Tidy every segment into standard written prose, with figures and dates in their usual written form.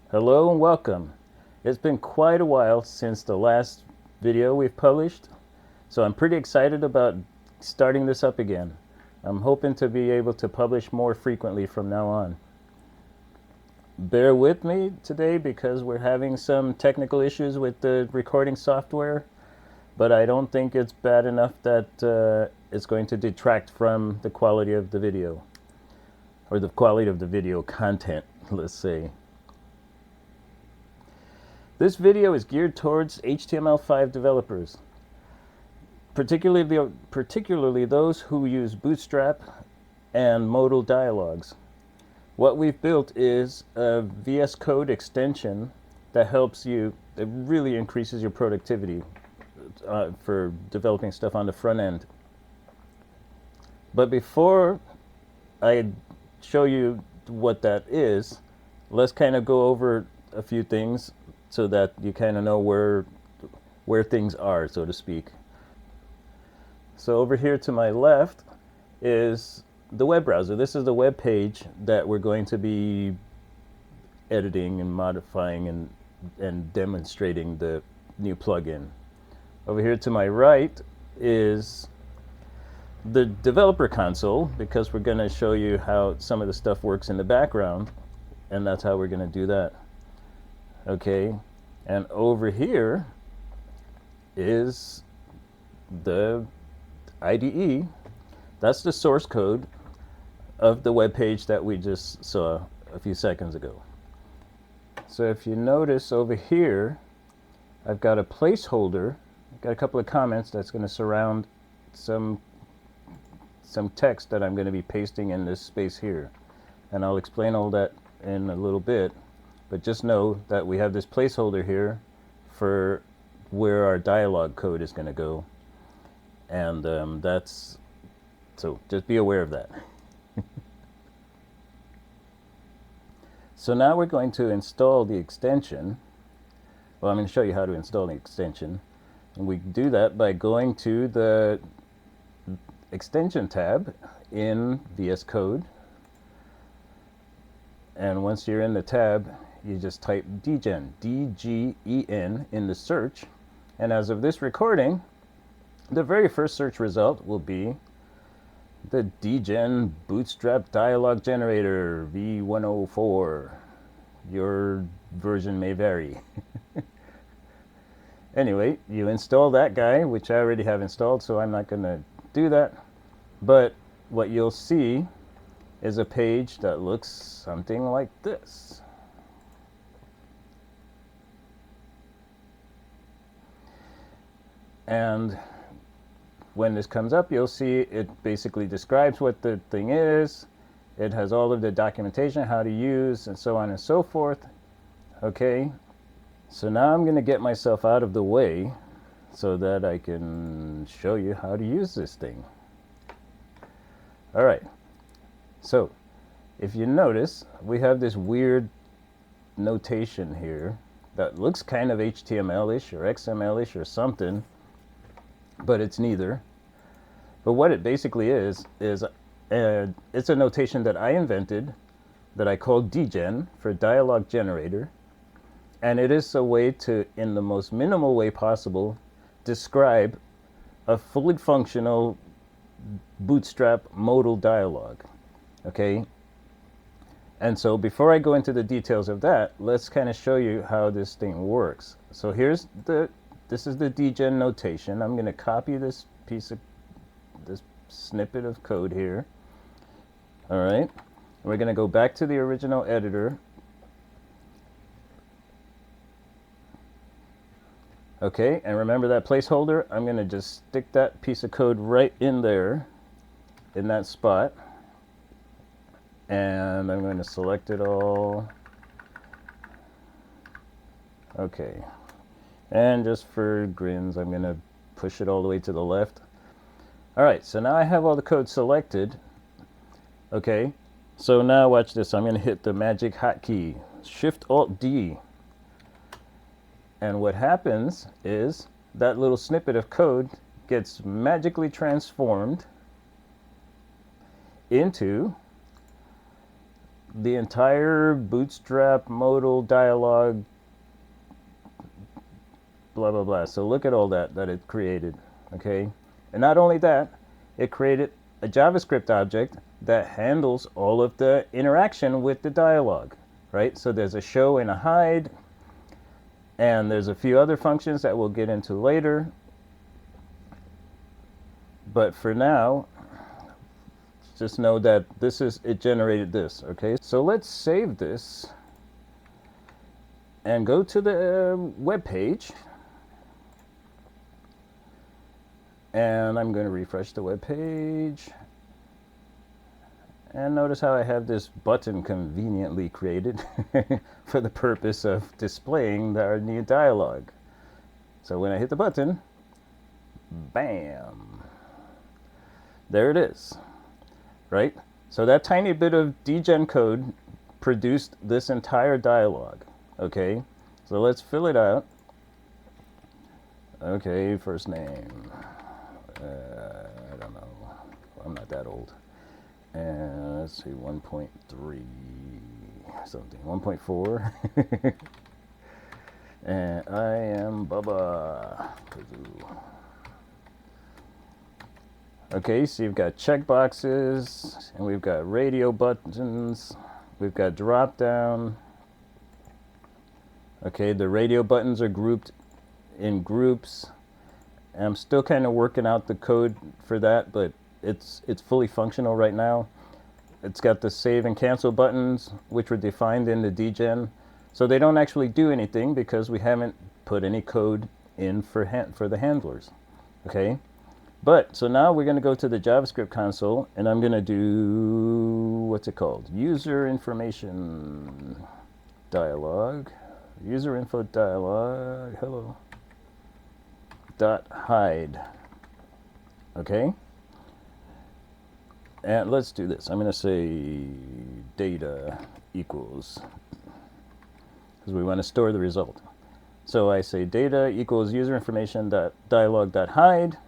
Hello and welcome. It's been quite a while since the last video we've published, so I'm pretty excited about starting this up again. I'm hoping to be able to publish more frequently from now on. Bear with me today because we're having some technical issues with the recording software, but I don't think it's bad enough that it's going to detract from the quality of the video, or the quality of the video content, let's say. This video is geared towards HTML5 developers, particularly those who use Bootstrap and modal dialogues. What we've built is a VSCode extension that helps you, it really increases your productivity for developing stuff on the front end. But before I show you what that is, let's kind of go over a few things so that you kind of know where things are, so to speak. So over here to my left is the web browser. This is the web page that we're going to be editing and modifying and demonstrating the new plugin. Over here to my right is the developer console, because we're going to show you how some of the stuff works in the background, and that's how we're going to do that. Okay, and over here is the IDE. That's the source code of the web page that we just saw a few seconds ago. So if you notice over here, I've got a placeholder. I've got a couple of comments that's going to surround some text that I'm going to be pasting in this space here, and I'll explain all that in a little bit. But just know that we have this placeholder here for where our dialog code is going to go, and so just be aware of that. So now we're going to install the extension. Well, I'm going to show you how to install the extension, and we do that by going to the extension tab in VS Code, and once you're in the tab, you just type DGen, D-G-E-N, in the search, and as of this recording, the very first search result will be the DGen Bootstrap Dialog Generator v104. Your version may vary. Anyway, you install that guy, which I already have installed, so I'm not going to do that. But what you'll see is a page that looks something like this. And when this comes up, you'll see it basically describes what the thing is. It has all of the documentation, how to use, and so on and so forth. Okay, so now I'm going to get myself out of the way so that I can show you how to use this thing. All right, so if you notice, we have this weird notation here that looks kind of HTML-ish or XML-ish or something, but it's neither. But what it basically is it's a notation that I invented that I called DGen, for Dialog Generator, and it is a way to, in the most minimal way possible, describe a fully functional Bootstrap modal dialog. Okay, and so before I go into the details of that, let's kind of show you how this thing works. So this is the DGen notation. I'm going to copy this snippet of code here. All right, we're going to go back to the original editor. Okay, and remember that placeholder? I'm going to just stick that piece of code right in there, in that spot, and I'm going to select it all. Okay, and just for grins, I'm going to push it all the way to the left. All right, so now I have all the code selected. Okay, so now watch this. I'm going to hit the magic hotkey, Shift-Alt-D. And what happens is that little snippet of code gets magically transformed into the entire Bootstrap modal dialog, blah, blah, blah. So look at all that it created, okay? And not only that, it created a JavaScript object that handles all of the interaction with the dialog, right? So there's a show and a hide, and there's a few other functions that we'll get into later. But for now, just know that it generated this, okay? So let's save this and go to the web page. And I'm going to refresh the web page. And notice how I have this button conveniently created for the purpose of displaying our new dialog. So when I hit the button, bam, there it is, right? So that tiny bit of DGen code produced this entire dialog, okay? So let's fill it out. Okay, first name. I don't know. I'm not that old. And let's see, 1.3 something, 1.4. And I am Bubba. Okay, so you've got checkboxes, and we've got radio buttons, we've got drop down. Okay, the radio buttons are grouped in groups. I'm still kind of working out the code for that, but it's fully functional right now. It's got the save and cancel buttons, which were defined in the DGen. So they don't actually do anything because we haven't put any code in for the handlers. Okay, but so now we're going to go to the JavaScript console, and I'm going to do, what's it called? User information dialog. User info dialog. Hello. .hide. Okay, and let's do this. I'm going to say data equals, because we want to store the result. So I say data equals user information dialog hide,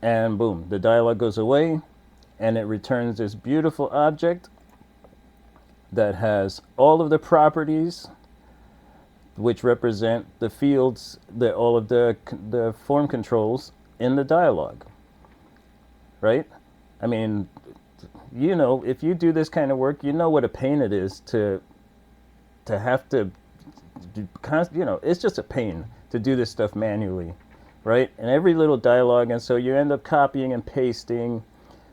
and boom, the dialog goes away, and it returns this beautiful object that has all of the properties which represent the fields, all of the form controls in the dialog, right? I mean, you know, if you do this kind of work, you know what a pain it is to have to do, you know, it's just a pain to do this stuff manually, right? And every little dialog, and so you end up copying and pasting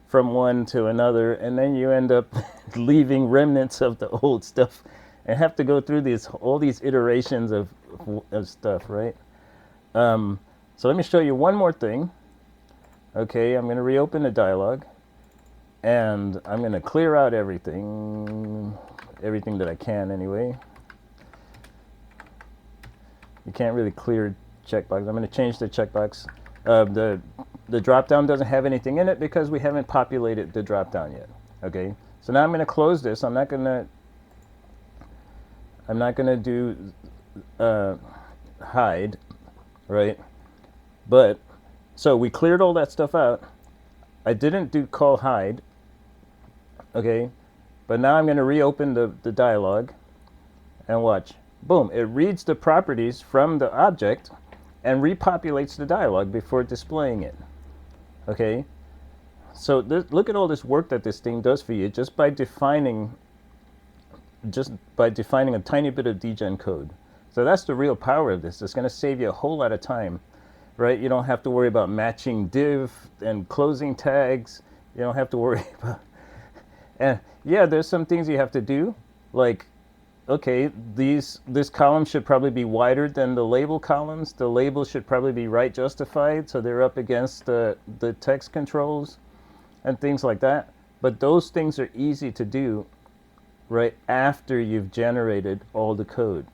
from one to another, and then you end up leaving remnants of the old stuff and have to go through all these iterations of stuff, right? So let me show you one more thing. Okay, I'm going to reopen the dialog, and I'm going to clear out everything that I can anyway. You can't really clear checkbox. I'm going to change the checkbox. The drop down doesn't have anything in it because we haven't populated the drop down yet. Okay, so now I'm going to close this. I'm not going to do hide, right? But so we cleared all that stuff out. I didn't do call hide, okay? But now I'm going to reopen the dialog, and watch. Boom, it reads the properties from the object and repopulates the dialog before displaying it. Okay? So look at all this work that this thing does for you just by defining a tiny bit of DGen code. So that's the real power of this. It's going to save you a whole lot of time, right? You don't have to worry about matching div and closing tags. You don't have to worry about, and yeah, there's some things you have to do, like, okay, this column should probably be wider than the label columns. The labels should probably be right justified, so they're up against the text controls and things like that. But those things are easy to do right after you've generated all the code.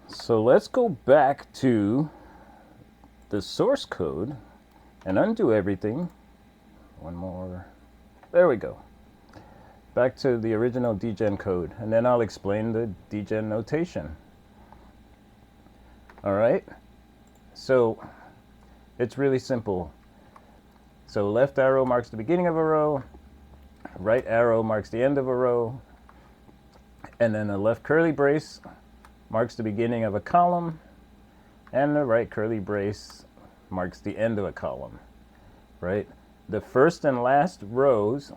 So let's go back to the source code and undo everything. One more. There we go. Back to the original DGen code, and then I'll explain the DGen notation. All right, so it's really simple. So left arrow marks the beginning of a row, right arrow marks the end of a row, and then the left curly brace marks the beginning of a column, and the right curly brace marks the end of a column, right? The first and last rows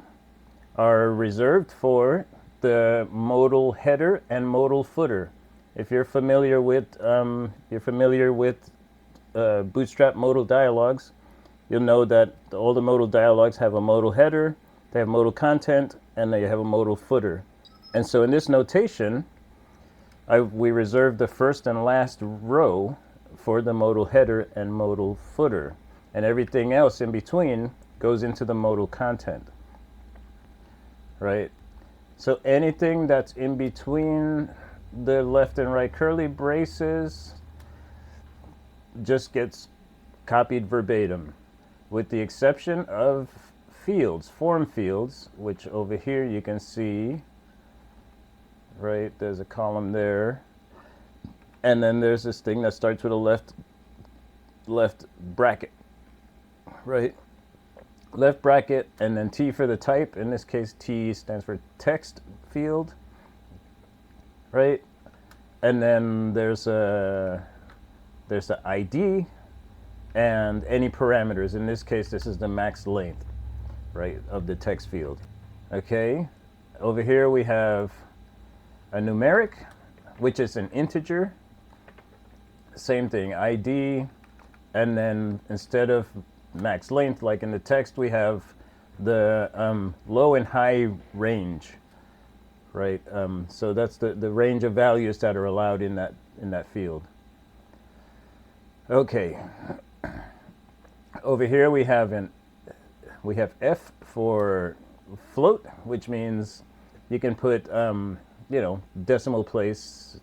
are reserved for the modal header and modal footer. If you're familiar with Bootstrap modal dialogues, you'll know that all the modal dialogues have a modal header, they have modal content, and they have a modal footer. And so in this notation, we reserve the first and last row for the modal header and modal footer, and everything else in between goes into the modal content, right? So anything that's in between the left and right curly braces just gets copied verbatim, with the exception of fields, form fields, which over here you can see, right, there's a column there, and then there's this thing that starts with a left bracket, right? Left bracket, and then T for the type. In this case, T stands for text field, right? And then there's the ID and any parameters. In this case, this is the max length, right, of the text field. Okay, over here we have a numeric, which is an integer. Same thing, ID, and then instead of max length like in the text, we have the low and high range, right? So that's the range of values that are allowed in that field. Okay, over here we have F for float, which means you can put decimal place,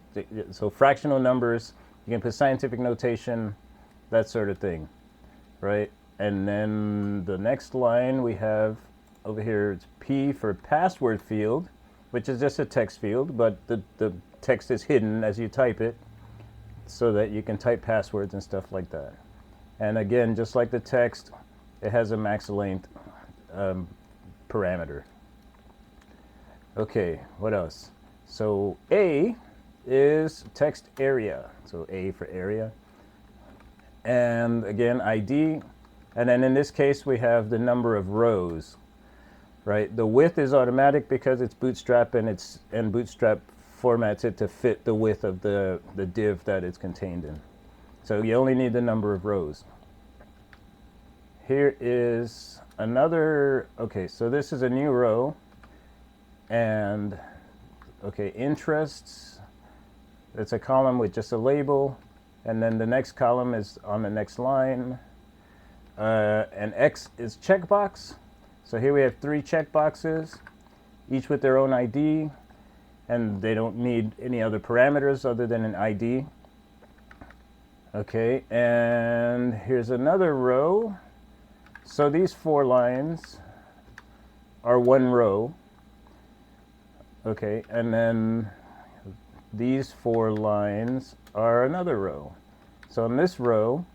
so fractional numbers. You can put scientific notation, that sort of thing, right? And then the next line we have over here, it's P for password field, which is just a text field, but the text is hidden as you type it so that you can type passwords and stuff like that. And again, just like the text, it has a max length parameter. Okay, what else? So A is text area, so A for area. And again, ID. And then in this case, we have the number of rows, right? The width is automatic because it's Bootstrap, and Bootstrap formats it to fit the width of the div that it's contained in. So you only need the number of rows. Here is another, okay, so this is a new row, and okay, interests, it's a column with just a label, and then the next column is on the next line. And X is checkbox. So here we have 3 checkboxes, each with their own ID, and they don't need any other parameters other than an ID. Okay, and here's another row. So these 4 lines are 1 row. Okay, and then these 4 lines are another row. So in this row,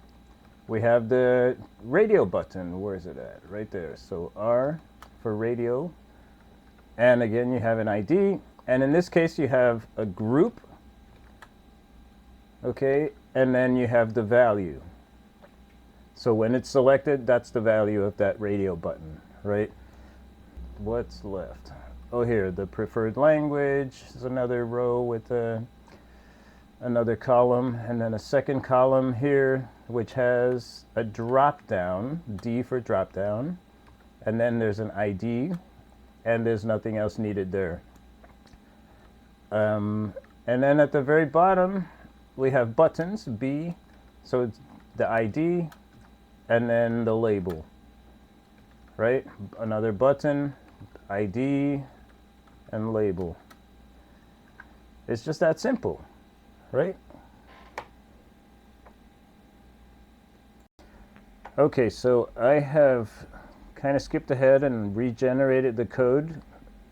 we have the radio button. Where is it at? Right there. So R for radio. And again, you have an ID. And in this case, you have a group. Okay, and then you have the value. So when it's selected, that's the value of that radio button, right? What's left? Oh, here, the preferred language is another row with another column, and then a second column here, which has a drop down, D for drop down, and then there's an ID, and there's nothing else needed there. And then at the very bottom, we have buttons, B, so it's the ID, and then the label, right? Another button, ID, and label. It's just that simple, right? Okay, so I have kind of skipped ahead and regenerated the code,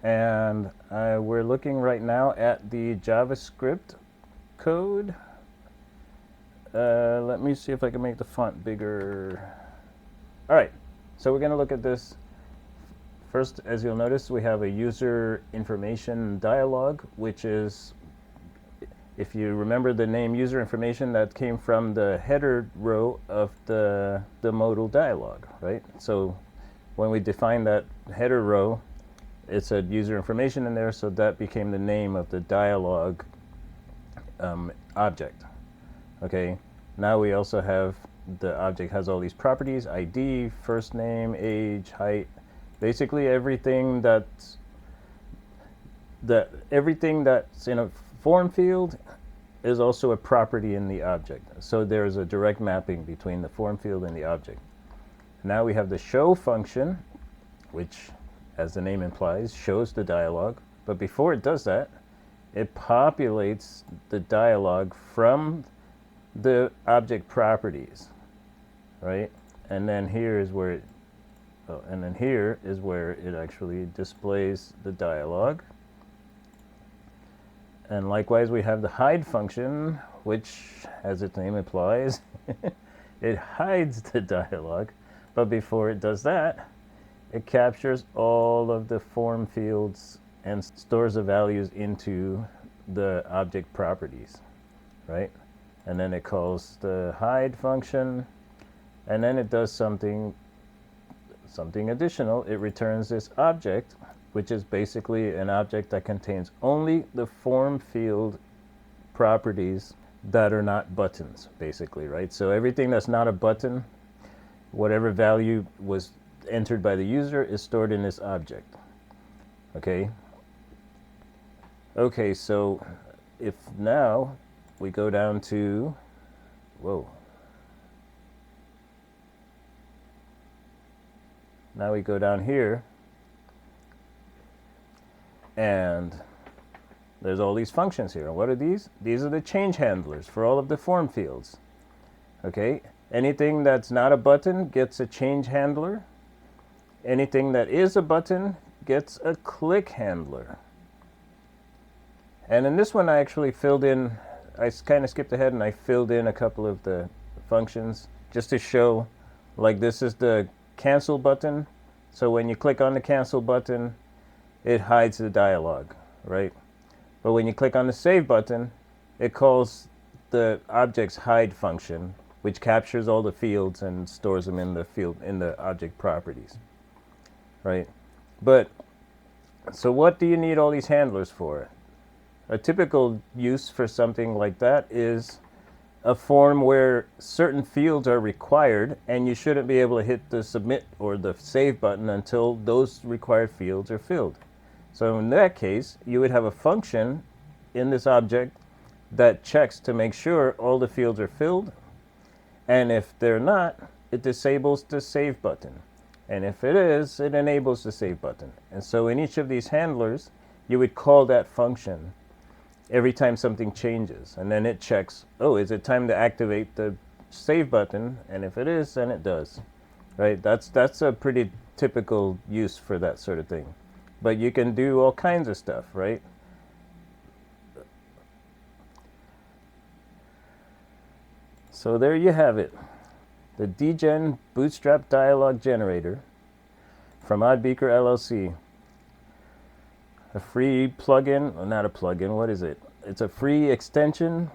and we're looking right now at the JavaScript code. Let me see if I can make the font bigger. All right, So we're going to look at this. First, as you'll notice, we have a user information dialog, which is, if you remember the name user information, that came from the header row of the modal dialog, right? So when we define that header row, it said user information in there, so that became the name of the dialog object. Okay, now we also have, the object has all these properties: ID, first name, age, height, basically everything that's in a form field is also a property in the object. So there's a direct mapping between the form field and the object. Now we have the show function, which, as the name implies, shows the dialog. But before it does that, it populates the dialog from the object properties, right? And then here is where it actually displays the dialog. And likewise, we have the hide function, which, as its name implies, it hides the dialog. But before it does that, it captures all of the form fields and stores the values into the object properties, right? And then it calls the hide function, and then it does something additional. It returns this object, which is basically an object that contains only the form field properties that are not buttons, basically, right? So everything that's not a button, whatever value was entered by the user, is stored in this object. Okay? Okay, so if now we go down to, now we go down here, and there's all these functions here. What are these? These are the change handlers for all of the form fields. Okay? Anything that's not a button gets a change handler. Anything that is a button gets a click handler. And in this one, I actually filled in, I kind of skipped ahead and I filled in a couple of the functions just to show, like, this is the cancel button. So when you click on the cancel button, it hides the dialog, right? But when you click on the save button, it calls the object's hide function, which captures all the fields and stores them in the object properties, right? But so what do you need all these handlers for? A typical use for something like that is a form where certain fields are required, and you shouldn't be able to hit the submit or the save button until those required fields are filled. So in that case, you would have a function in this object that checks to make sure all the fields are filled, and if they're not, it disables the save button, and if it is, it enables the save button. And so in each of these handlers, you would call that function every time something changes, and then it checks, oh, is it time to activate the save button? And if it is, then it does, right? That's a pretty typical use for that sort of thing. But you can do all kinds of stuff, right? So there you have it, the DGen Bootstrap Dialog Generator from Oddbeaker LLC. A free plugin, well, not a plugin, what is it? It's a free extension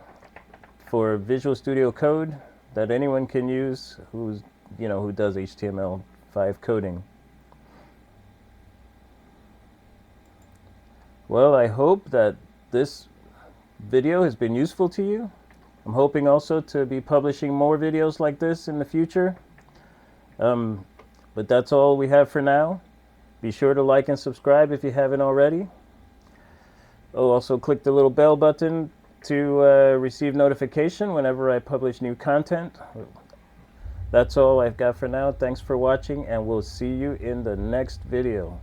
for Visual Studio Code that anyone can use who does HTML5 coding. Well, I hope that this video has been useful to you. I'm hoping also to be publishing more videos like this in the future. But that's all we have for now. Be sure to like and subscribe if you haven't already. Oh, also click the little bell button to receive notification whenever I publish new content. That's all I've got for now. Thanks for watching, and we'll see you in the next video.